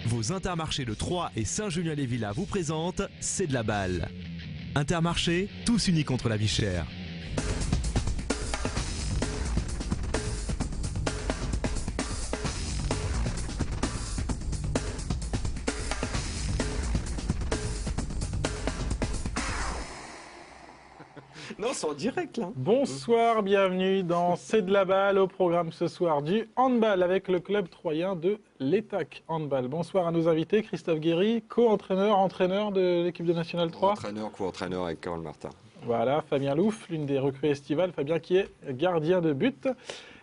Vos Intermarchés de Troyes et Saint-Julien-les-Villas vous présentent C'est de la balle. Intermarché, tous unis contre la vie chère. Non, c'est en direct là. Bonsoir, bienvenue dans C'est de la balle, au programme ce soir du handball avec le club troyen de l'ETAC Handball. Bonsoir à nos invités, Christophe Guéry, entraîneur de l'équipe de National 3. Co-entraîneur avec Carole Martin. Voilà, Fabien Louf, l'une des recrues estivales, Fabien qui est gardien de but.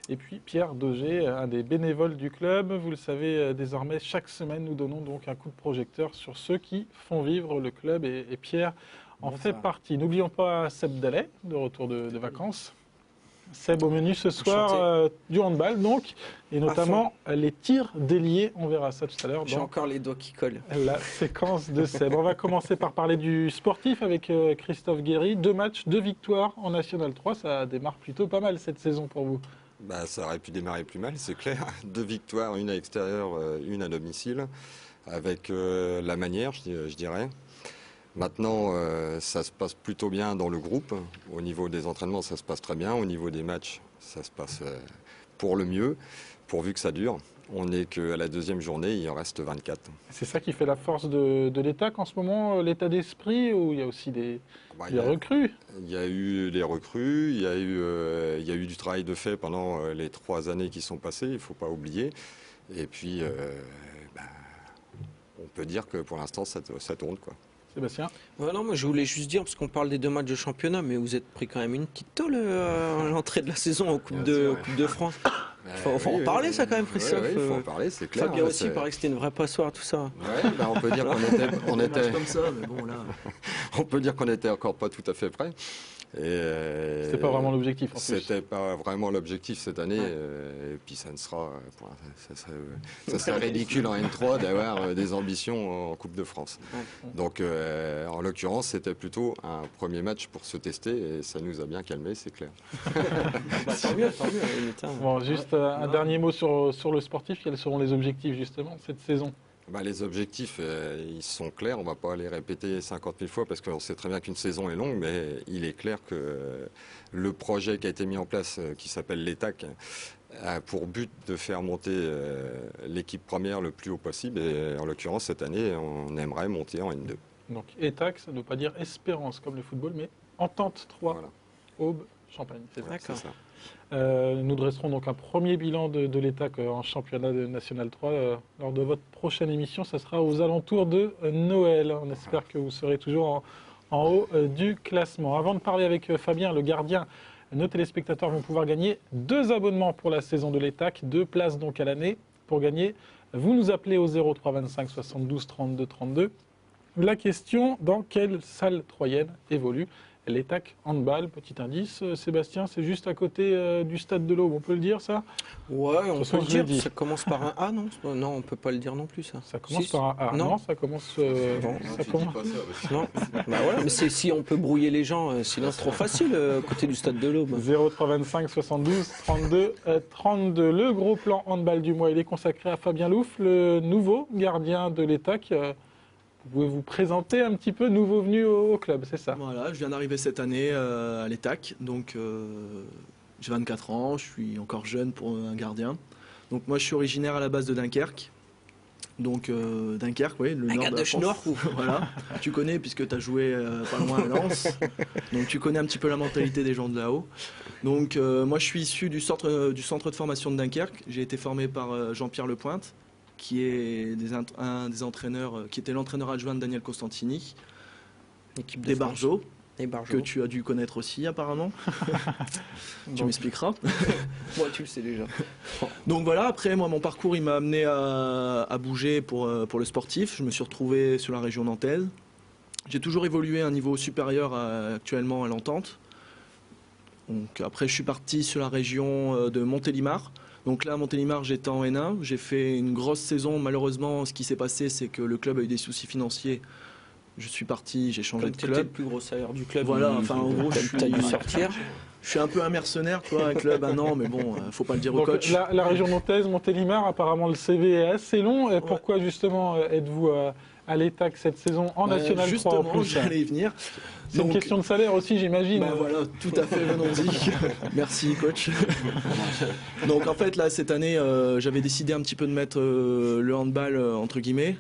Et puis Pierre Daugé, un des bénévoles du club. Vous le savez, désormais, chaque semaine, nous donnons donc un coup de projecteur sur ceux qui font vivre le club. Et Pierre en fait partie. N'oublions pas Seb Dallet, de retour de vacances. Seb au menu ce soir du handball, donc, et notamment les tirs déliés. On verra ça tout à l'heure. J'ai encore les doigts qui collent. La séquence de Seb. On va commencer par parler du sportif avec Christophe Guéry. 2 matchs, 2 victoires en National 3. Ça démarre plutôt pas mal cette saison pour vous. Ça aurait pu démarrer plus mal, c'est clair. 2 victoires, une à l'extérieur, une à domicile, avec la manière, je dirais. Maintenant, ça se passe plutôt bien dans le groupe. Au niveau des entraînements, ça se passe très bien. Au niveau des matchs, ça se passe pour le mieux, pourvu que ça dure. On n'est qu'à la 2e journée, il en reste 24. C'est ça qui fait la force de l'ETAC en ce moment, l'état d'esprit, où il y a aussi des recrues. Il y a eu des recrues, il y a eu du travail de fait pendant les 3 années qui sont passées, il ne faut pas oublier. Et puis, on peut dire que pour l'instant, ça tourne, quoi. Sébastien? Non, moi je voulais juste dire, parce qu'on parle des 2 matchs de championnat, mais vous êtes pris quand même une petite tôle à l'entrée de la saison en Coupe de France. Faut en parler, ça quand même, Christophe. Il faut en parler, c'est clair. Fabien aussi, il paraît que c'était une vraie passoire, tout ça. On peut dire qu'on était comme ça, mais bon là. On peut dire qu'on n'était encore pas tout à fait prêt. C'était pas vraiment l'objectif. C'était pas vraiment l'objectif cette année, et puis ça ne sera, ça serait ridicule en N3 d'avoir des ambitions en Coupe de France. Donc, en l'occurrence, c'était plutôt un premier match pour se tester, et ça nous a bien calmé, c'est clair. Tant mieux. Bon, juste un dernier mot sur le sportif. Quels seront les objectifs justement cette saison? Les objectifs, ils sont clairs. On ne va pas les répéter 50 000 fois parce qu'on sait très bien qu'une saison est longue, mais il est clair que le projet qui a été mis en place, qui s'appelle l'ETAC, a pour but de faire monter l'équipe première le plus haut possible. Et en l'occurrence, cette année, on aimerait monter en N2. Donc ETAC, ça ne veut pas dire espérance comme le football, mais Entente 3, voilà. Aube, Champagne. D'accord. Nous dresserons donc un premier bilan de l'ETAC en championnat de National 3 lors de votre prochaine émission. Ça sera aux alentours de Noël. On espère que vous serez toujours en haut du classement. Avant de parler avec Fabien, le gardien, nos téléspectateurs vont pouvoir gagner 2 abonnements pour la saison de l'ETAC, 2 places donc à l'année. Pour gagner, vous nous appelez au 03 25 72 32 32. La question, dans quelle salle troyenne évolue l'ETAC Handball? Petit indice, Sébastien, c'est juste à côté du stade de l'Aube, on peut le dire ça? Ouais, on peut le dire, ça commence par un A, non? Non, on peut pas le dire non plus, ça. Ça commence par un A, non, ça commence... Non, mais si on peut brouiller les gens, sinon c'est trop facile, à côté du stade de l'Aube. 03 25 72 32 32. Le gros plan handball du mois, il est consacré à Fabien Louf, le nouveau gardien de l'ETAC. Vous pouvez vous présenter un petit peu, nouveau venu au club, c'est ça? Voilà, je viens d'arriver cette année à l'ETAC, donc j'ai 24 ans, je suis encore jeune pour un gardien. Donc moi je suis originaire à la base de Dunkerque. Donc Dunkerque, oui, le nord de la France. Voilà, tu connais puisque tu as joué pas loin à Lens. Donc tu connais un petit peu la mentalité des gens de là-haut. Donc moi je suis issu du centre de formation de Dunkerque. J'ai été formé par Jean-Pierre Lepointe, qui est un des entraîneurs, qui était l'entraîneur adjoint de Daniel Costantini, l'équipe des Barjots, que tu as dû connaître aussi apparemment. Tu m'expliqueras. Moi, tu le sais déjà. Donc voilà, après moi mon parcours il m'a amené à bouger pour le sportif. Je me suis retrouvé sur la région nantaise. J'ai toujours évolué à un niveau supérieur actuellement à l'Entente. Donc après je suis parti sur la région de Montélimar. Donc là, à Montélimar, j'étais en N1. J'ai fait une grosse saison. Malheureusement, ce qui s'est passé, c'est que le club a eu des soucis financiers. Je suis parti, j'ai changé de club. C'était le plus gros salaire du club. Voilà, enfin en gros, tu as dû sortir. Je suis un peu un mercenaire, toi, un club, un an, mais bon, faut pas le dire au Donc, coach. la région nantaise, Montélimar, apparemment le CV est assez long. Et pourquoi justement êtes-vous à l'ETAC cette saison en National 3 en Justement, plus? j'allais y venir. C'est une question de salaire aussi, j'imagine. Bah voilà, tout à fait, venons-y. Merci, coach. Donc en fait, là, cette année, j'avais décidé un petit peu de mettre le handball entre guillemets.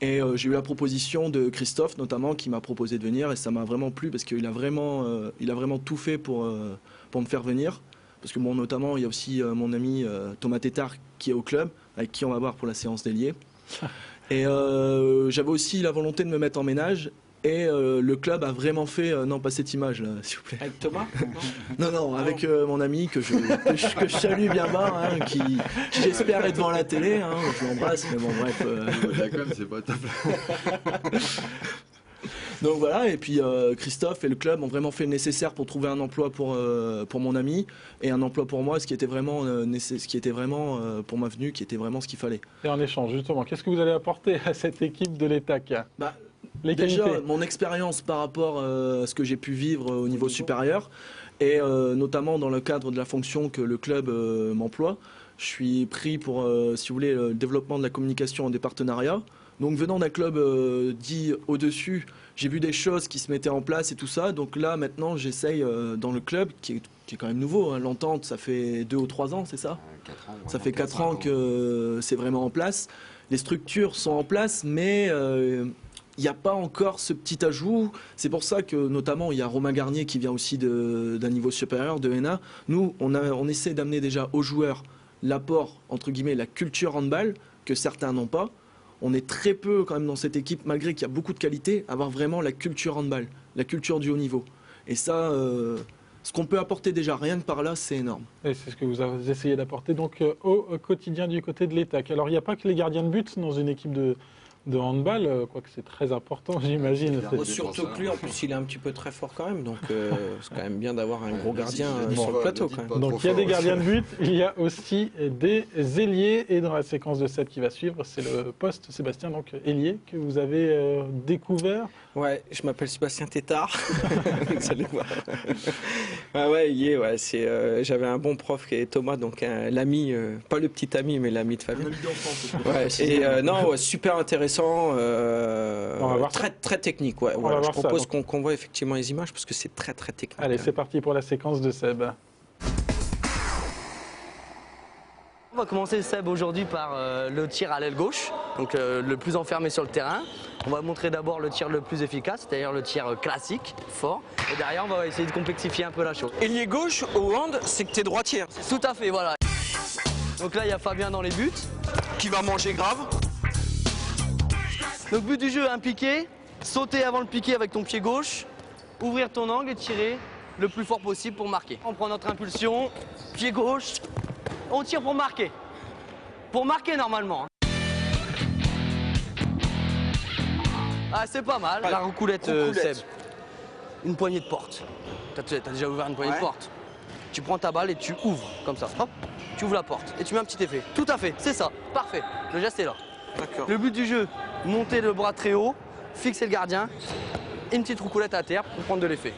Et j'ai eu la proposition de Christophe, notamment, qui m'a proposé de venir. Et ça m'a vraiment plu parce qu'il a vraiment tout fait pour me faire venir. Parce que bon, notamment, il y a aussi mon ami Thomas Tétard qui est au club, avec qui on va voir pour la séance d'ailier. Et j'avais aussi la volonté de me mettre en ménage. Et le club a vraiment fait... non, pas cette image, là, s'il vous plaît. Avec Thomas? Non, avec mon ami que je salue bien bas, hein, qui j'espère est devant la télé. Hein, je l'embrasse, mais bon, bref. La com, c'est pas top. Donc voilà, et puis Christophe et le club ont vraiment fait le nécessaire pour trouver un emploi pour mon ami et un emploi pour moi, ce qui était vraiment, pour ma venue, qui était vraiment ce qu'il fallait. Et en échange, justement, qu'est-ce que vous allez apporter à cette équipe de l'ETAC? Les Déjà, qualités. mon expérience par rapport à ce que j'ai pu vivre au niveau supérieur, et notamment dans le cadre de la fonction que le club m'emploie. Je suis pris pour, si vous voulez, le développement de la communication et des partenariats. Donc venant d'un club dit au-dessus, j'ai vu des choses qui se mettaient en place et tout ça. Donc là, maintenant, j'essaye dans le club, qui est quand même nouveau, hein, l'entente, ça fait 2 ou 3 ans, c'est ça? 4 ans. Ça fait 4 ans que c'est vraiment en place. Les structures sont en place, mais il n'y a pas encore ce petit ajout. C'est pour ça que, notamment, il y a Romain Garnier qui vient aussi d'un niveau supérieur, de NA. Nous, on essaie d'amener déjà aux joueurs l'apport, entre guillemets, la culture handball, que certains n'ont pas. On est très peu quand même dans cette équipe, malgré qu'il y a beaucoup de qualité, avoir vraiment la culture handball, la culture du haut niveau. Et ça, ce qu'on peut apporter déjà rien que par là, c'est énorme. Et c'est ce que vous avez essayé d'apporter donc au quotidien du côté de l'ETAC. Alors il n'y a pas que les gardiens de but dans une équipe de handball, quoique c'est très important, j'imagine. Surtout que lui, en plus, il est un petit peu très fort quand même. Donc c'est quand même bien d'avoir un gros gardien sur le plateau quand même. Donc il y a des gardiens de but, il y a aussi des ailiers. Et dans la séquence de 7 qui va suivre, c'est le poste, Sébastien, donc ailier, que vous avez découvert. Ouais, je m'appelle Sébastien Tétard. Vous allez voir. Ah ouais, ouais, j'avais un bon prof qui est Thomas, donc l'ami, pas le petit ami, mais l'ami de Fabien. Un ami d'enfance. Ouais, et non, ouais, super intéressant, très technique. Ouais, voilà. Je propose qu'on voit effectivement les images parce que c'est très technique. Allez, c'est parti pour la séquence de Seb. On va commencer, Seb, aujourd'hui par le tir à l'aile gauche, donc le plus enfermé sur le terrain. On va montrer d'abord le tir le plus efficace, c'est-à-dire le tir classique, fort. Et derrière, on va essayer de complexifier un peu la chose. Ailier gauche au hand, c'est que t'es droitier. Tout à fait, voilà. Donc là, il y a Fabien dans les buts. Qui va manger grave. Donc but du jeu, un piqué, sauter avant le piqué avec ton pied gauche, ouvrir ton angle et tirer le plus fort possible pour marquer. On prend notre impulsion, pied gauche, on tire pour marquer. Pour marquer normalement. Ah, c'est pas mal. La roucoulette, Seb. Une poignée de porte. T'as déjà ouvert une poignée de porte. Tu prends ta balle et tu ouvres, comme ça. Hop, tu ouvres la porte et tu mets un petit effet. Tout à fait, c'est ça. Parfait. Le geste est là. Le but du jeu, monter le bras très haut, fixer le gardien, et une petite roucoulette à terre pour prendre de l'effet.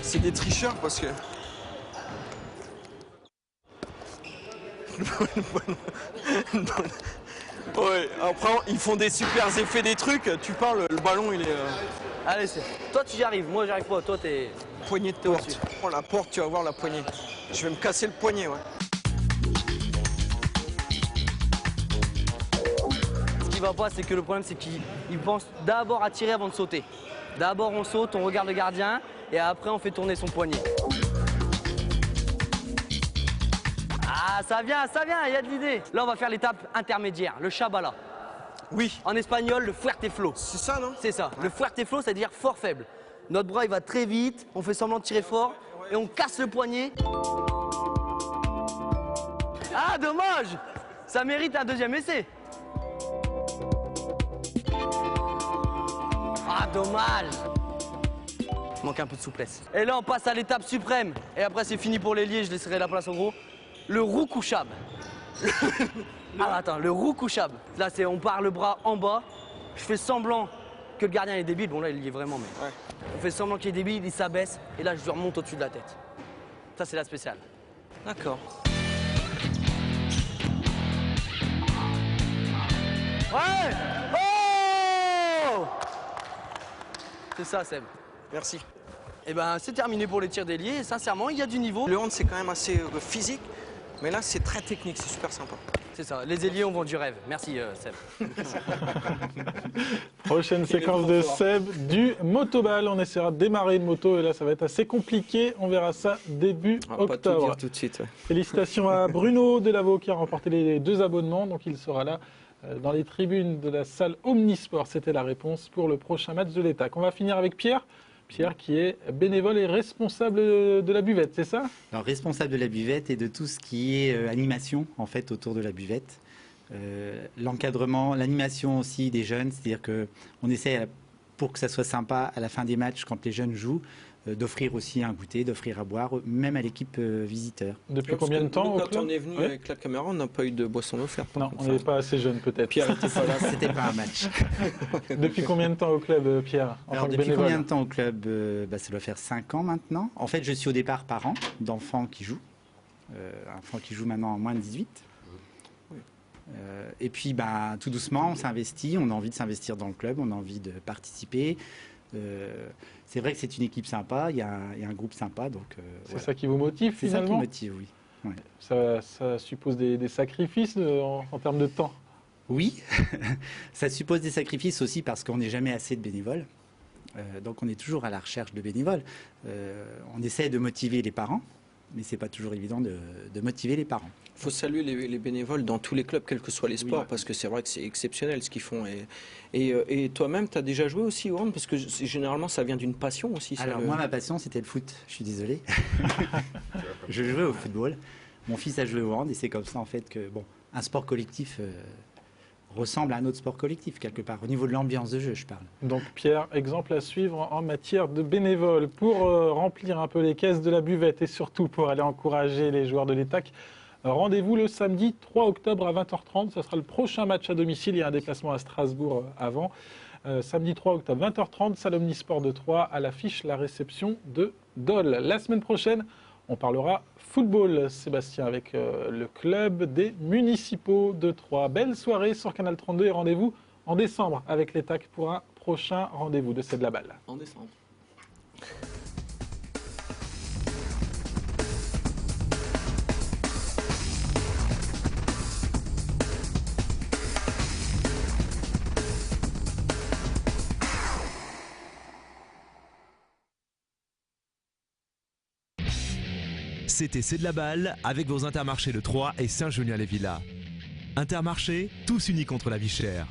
C'est des tricheurs parce que... Ouais, après ils font des super effets, des trucs, tu parles, le ballon il est... Allez, toi tu y arrives, moi j'arrive pas, toi t'es... Poignée de porte. Oh la porte, tu vas voir la poignée. Je vais me casser le poignet, ouais. Ce qui va pas, c'est que le problème, c'est qu'il pense d'abord à tirer avant de sauter. D'abord on saute, on regarde le gardien, et après on fait tourner son poignet. Ah, ça vient, il y a de l'idée. Là, on va faire l'étape intermédiaire, le Shabala. Oui. En espagnol, le fuerte flow. C'est ça, non? C'est ça. Le fuerte flow, c'est-à-dire fort faible. Notre bras, il va très vite, on fait semblant de tirer fort, et on casse le poignet. Ah, dommage! Ça mérite un deuxième essai. Ah, dommage! Il manque un peu de souplesse. Et là, on passe à l'étape suprême. Et après, c'est fini pour l'ailier, je laisserai la place au gros. Le roucouchab. Ah, attends, le roucouchab. Là, on part le bras en bas. Je fais semblant que le gardien est débile. Bon là il y est vraiment, mais on fait semblant qu'il est débile, il s'abaisse et là je lui remonte au-dessus de la tête. Ça c'est la spéciale. D'accord. Ouais. Oh, c'est ça Seb. Merci. Et ben c'est terminé pour les tirs d'ailier. Sincèrement il y a du niveau. Le hand c'est quand même assez physique, mais là c'est très technique, c'est super sympa. C'est ça, les ailiers ont vendu rêve. Merci Seb. Prochaine séquence de Seb du motoball. On essaiera de démarrer une moto et là ça va être assez compliqué. On verra ça début On va pas tout octobre. dire tout de suite. Ouais. Félicitations à Bruno Delavaux qui a remporté les 2 abonnements. Donc il sera là dans les tribunes de la salle Omnisport. C'était la réponse pour le prochain match de l'ETAC. On va finir avec Pierre. Pierre qui est bénévole et responsable de la buvette, c'est ça? Alors, responsable de la buvette et de tout ce qui est animation en fait autour de la buvette. L'encadrement, l'animation aussi des jeunes, c'est-à-dire qu'on essaie, pour que ça soit sympa à la fin des matchs quand les jeunes jouent, d'offrir aussi un goûter, d'offrir à boire, même à l'équipe visiteur. Depuis combien de temps nous, au quand club? on est venu avec la caméra, on n'a pas eu de boisson offerte. Non, on n'est pas assez jeune peut-être. Pierre était pas là. C'était pas un match. Depuis combien de temps au club, Pierre, en Alors tant que depuis bénévole? combien de temps au club? Ça doit faire 5 ans maintenant. En fait, je suis au départ parent d'enfants qui jouent. Enfants qui jouent maintenant en moins de 18. Et puis, tout doucement, on s'investit. On a envie de s'investir dans le club. On a envie de participer. C'est vrai que c'est une équipe sympa. Il y a un groupe sympa. Donc, C'est voilà. ça qui vous motive C'est ça qui finalement? motive, oui. Ouais. Ça suppose des sacrifices en termes de temps. Oui, ça suppose des sacrifices aussi parce qu'on n'est jamais assez de bénévoles. Donc on est toujours à la recherche de bénévoles. On essaie de motiver les parents, mais c'est pas toujours évident de motiver les parents. Il faut saluer les bénévoles dans tous les clubs, quels que soient les sports, Oui. parce que c'est vrai que c'est exceptionnel ce qu'ils font. Et toi-même, tu as déjà joué aussi au hand, parce que généralement, ça vient d'une passion aussi. Alors moi, ma passion, c'était le foot. Je suis désolé. Je jouais au football. Mon fils a joué au hand et c'est comme ça en fait que un sport collectif ressemble à un autre sport collectif quelque part. Au niveau de l'ambiance de jeu, je parle. Donc Pierre, exemple à suivre en matière de bénévoles. Pour remplir un peu les caisses de la buvette et surtout pour aller encourager les joueurs de l'ETAC, rendez-vous le samedi 3 octobre à 20h30. Ça sera le prochain match à domicile. Il y a un déplacement à Strasbourg avant. Samedi 3 octobre 20h30, salle Omnisport de Troyes, à l'affiche la réception de Dole. La semaine prochaine, on parlera football, Sébastien, avec le club des municipaux de Troyes. Belle soirée sur Canal 32 et rendez-vous en décembre avec l'ETAC pour un prochain rendez-vous de C'est de la balle. En décembre. C'était C'est de la balle avec vos Intermarchés de Troyes et Saint-Julien-les-Villas. Intermarchés, tous unis contre la vie chère.